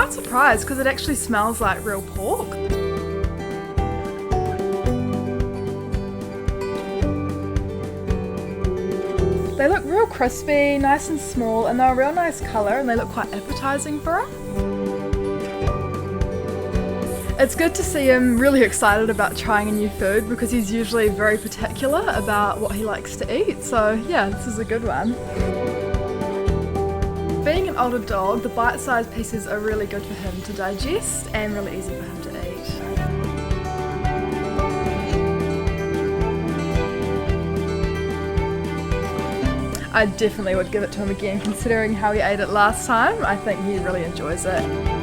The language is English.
quite surprised because it actually smells like real pork. They look real crispy, nice and small, and they're a real nice colour and they look quite appetizing for him. It's good to see him really excited about trying a new food because he's usually very particular about what he likes to eat, so yeah, this is a good one. Being an older dog, the bite-sized pieces are really good for him to digest and really easy for him to eat. I definitely would give it to him again considering how he ate it last time. I think he really enjoys it.